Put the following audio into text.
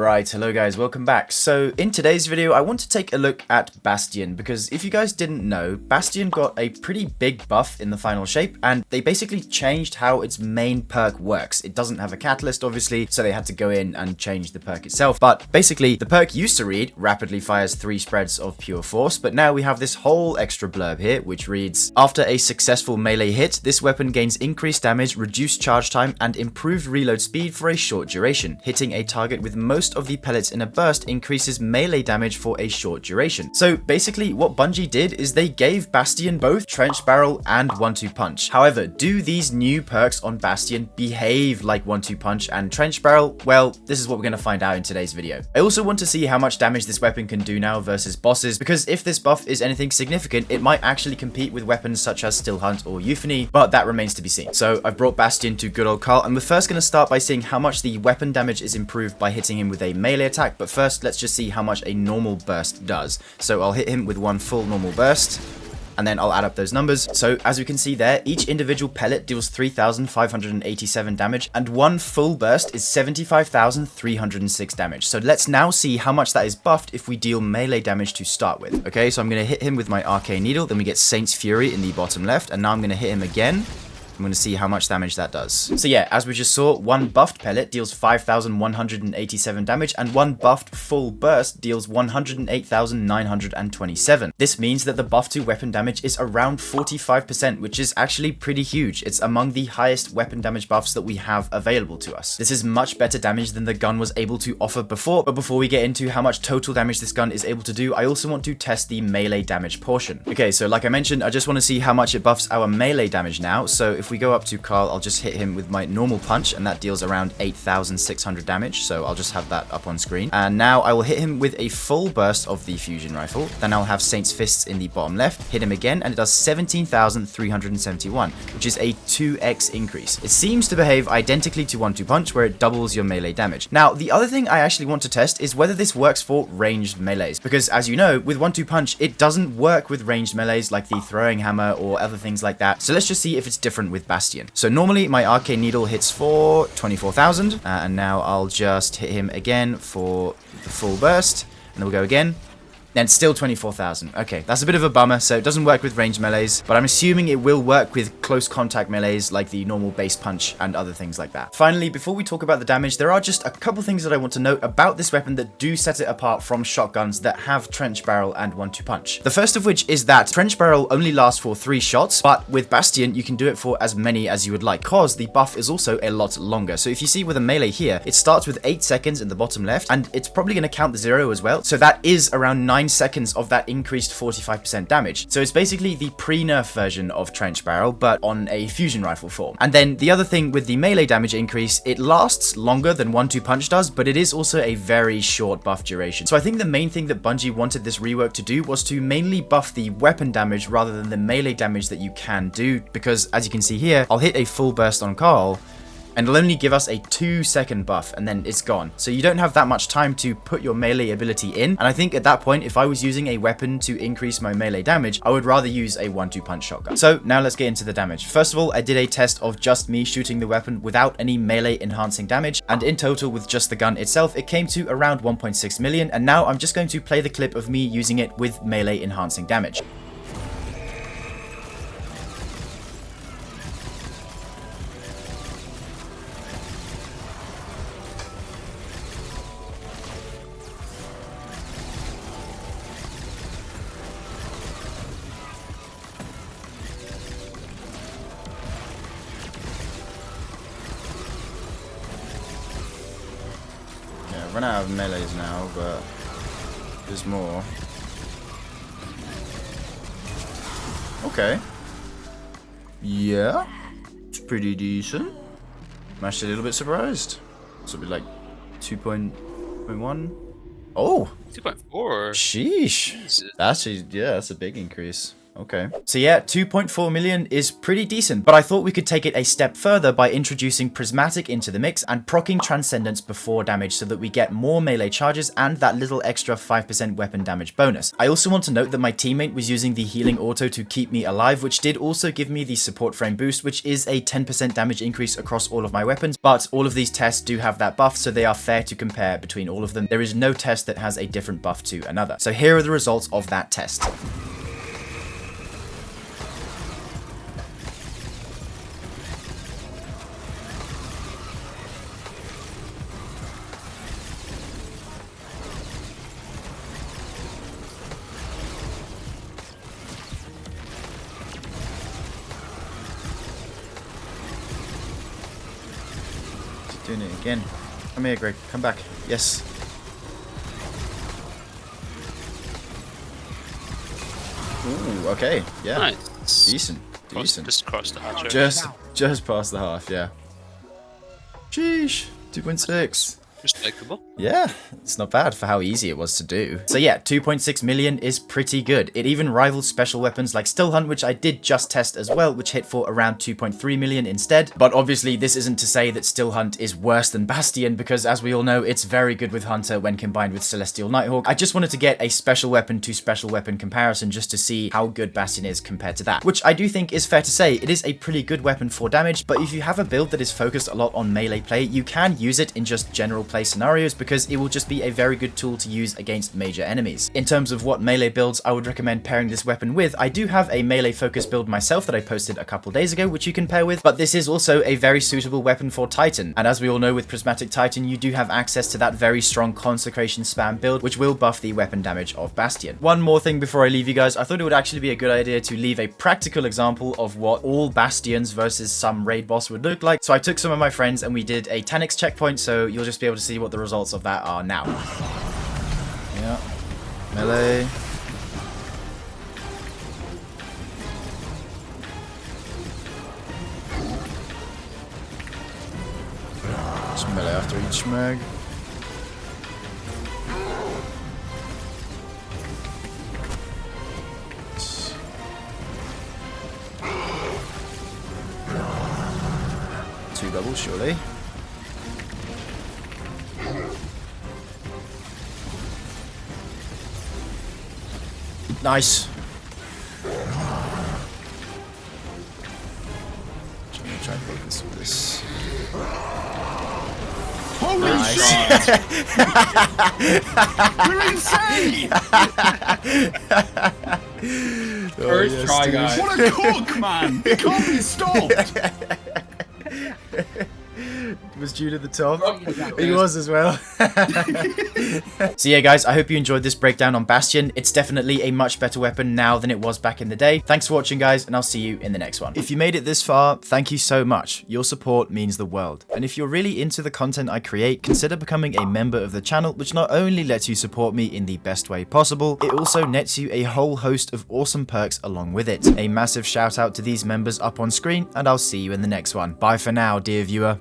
Right, hello guys, welcome back. So in today's video, I want to take a look at Bastion, because if you guys didn't know, Bastion got a pretty big buff in the final shape, and they basically changed how its main perk works. It doesn't have a catalyst, obviously, so they had to go in and change the perk itself. But basically, the perk used to read, rapidly fires 3 spreads of pure force, but now we have this whole extra blurb here, which reads, after a successful melee hit, this weapon gains increased damage, reduced charge time, and improved reload speed for a short duration. Hitting a target with most of the pellets in a burst increases melee damage for a short duration. So basically what Bungie did is they gave Bastion both Trench Barrel and 1-2 Punch. However, do these new perks on Bastion behave like 1-2 Punch and Trench Barrel? Well, this is what we're going to find out in today's video. I also want to see how much damage this weapon can do now versus bosses, because if this buff is anything significant, it might actually compete with weapons such as Still Hunt or Euphony, but that remains to be seen. So I've brought Bastion to good old Carl, and we're first going to start by seeing how much the weapon damage is improved by hitting him with a melee attack, but first let's just see how much a normal burst does. So I'll hit him with one full normal burst, and then I'll add up those numbers. So as we can see there, each individual pellet deals 3,587 damage, and one full burst is 75,306 damage. So let's now see how much that is buffed if we deal melee damage to start with. Okay, so I'm going to hit him with my Arcane Needle, then we get Saint's Fury in the bottom left, and now I'm going to hit him again. I'm going to see how much damage that does. So yeah, as we just saw, one buffed pellet deals 5,187 damage, and one buffed full burst deals 108,927. This means that the buff to weapon damage is around 45%, which is actually pretty huge. It's among the highest weapon damage buffs that we have available to us. This is much better damage than the gun was able to offer before, but before we get into how much total damage this gun is able to do, I also want to test the melee damage portion. Okay, so like I mentioned, I just want to see how much it buffs our melee damage now. So if we go up to Carl, I'll just hit him with my normal punch, and that deals around 8,600 damage, so I'll just have that up on screen. And now I will hit him with a full burst of the fusion rifle. Then I'll have Saint's Fists in the bottom left, hit him again, and it does 17,371, which is a 2x increase. It seems to behave identically to 1-2 Punch, where it doubles your melee damage. Now, the other thing I actually want to test is whether this works for ranged melees, because as you know, with 1-2 Punch, it doesn't work with ranged melees like the throwing hammer or other things like that. So let's just see if it's different with Bastion. So normally my Arcane Needle hits for 24,000, and now I'll just hit him again for the full burst, and then we'll go again. Then still 24,000. Okay, that's a bit of a bummer, so it doesn't work with ranged melees, but I'm assuming it will work with close contact melees like the normal base punch and other things like that. Finally, before we talk about the damage, there are just a couple things that I want to note about this weapon that do set it apart from shotguns that have Trench Barrel and 1-2 Punch. The first of which is that Trench Barrel only lasts for 3 shots, but with Bastion, you can do it for as many as you would like, cause the buff is also a lot longer. So if you see with a melee here, it starts with 8 seconds in the bottom left, and it's probably going to count the 0 as well. So that is around 9 seconds of that increased 45% damage. So it's basically the pre-nerf version of Trench Barrel, but on a fusion rifle form. And then the other thing with the melee damage increase, it lasts longer than 1-2 Punch does, but it is also a very short buff duration. So I think the main thing that Bungie wanted this rework to do was to mainly buff the weapon damage rather than the melee damage that you can do, because as you can see here, I'll hit a full burst on Carl, and it'll only give us a 2-second buff, and then it's gone. So you don't have that much time to put your melee ability in, and I think at that point, if I was using a weapon to increase my melee damage, I would rather use a 1-2 Punch shotgun. So now let's get into the damage. First of all, I did a test of just me shooting the weapon without any melee enhancing damage, and in total with just the gun itself, it came to around 1.6 million, and now I'm just going to play the clip of me using it with melee enhancing damage. I've run out of melees now, but there's more. Okay. Yeah, it's pretty decent. I'm actually a little bit surprised. This will be like 2.1. Oh! 2.4. Sheesh. Jesus. Actually, yeah, that's a big increase. Okay. So yeah, 2.4 million is pretty decent, but I thought we could take it a step further by introducing Prismatic into the mix and proccing Transcendence before damage so that we get more melee charges and that little extra 5% weapon damage bonus. I also want to note that my teammate was using the healing auto to keep me alive, which did also give me the support frame boost, which is a 10% damage increase across all of my weapons, but all of these tests do have that buff, so they are fair to compare between all of them. There is no test that has a different buff to another. So here are the results of that test. Doing it again. Come here, Greg. Come back. Yes. Ooh, okay. Yeah. Nice. Decent. Decent. Just crossed the half. Just past the half, yeah. Sheesh. 2.6. Respectable. Yeah, it's not bad for how easy it was to do. So yeah, 2.6 million is pretty good. It even rivals special weapons like Still Hunt, which I did just test as well, which hit for around 2.3 million instead. But obviously this isn't to say that Still Hunt is worse than Bastion, because as we all know, it's very good with Hunter when combined with Celestial Nighthawk. I just wanted to get a special weapon to special weapon comparison just to see how good Bastion is compared to that, which I do think is fair to say. It is a pretty good weapon for damage, but if you have a build that is focused a lot on melee play, you can use it in just general play scenarios because it will just be a very good tool to use against major enemies. In terms of what melee builds I would recommend pairing this weapon with, I do have a melee focused build myself that I posted a couple days ago, which you can pair with, but this is also a very suitable weapon for Titan. And as we all know, with Prismatic Titan, you do have access to that very strong consecration spam build, which will buff the weapon damage of Bastion. One more thing before I leave you guys, I thought it would actually be a good idea to leave a practical example of what all Bastions versus some raid boss would look like. So I took some of my friends and we did a Taniks checkpoint, so you'll just be able to see what the results of that are now. Yeah, melee. Just melee after each mag. Two doubles, surely. Nice. Try and focus with this. Holy Nice. shit! You're insane! First yes, try, dude. guys. What a cook, man! It can't be stopped! Was due to the top. He was as well. So yeah, guys, I hope you enjoyed this breakdown on Bastion. It's definitely a much better weapon now than it was back in the day. Thanks for watching, guys, and I'll see you in the next one. If you made it this far, thank you so much. Your support means the world. And if you're really into the content I create, consider becoming a member of the channel, which not only lets you support me in the best way possible, it also nets you a whole host of awesome perks along with it. A massive shout out to these members up on screen, and I'll see you in the next one. Bye for now, dear viewer.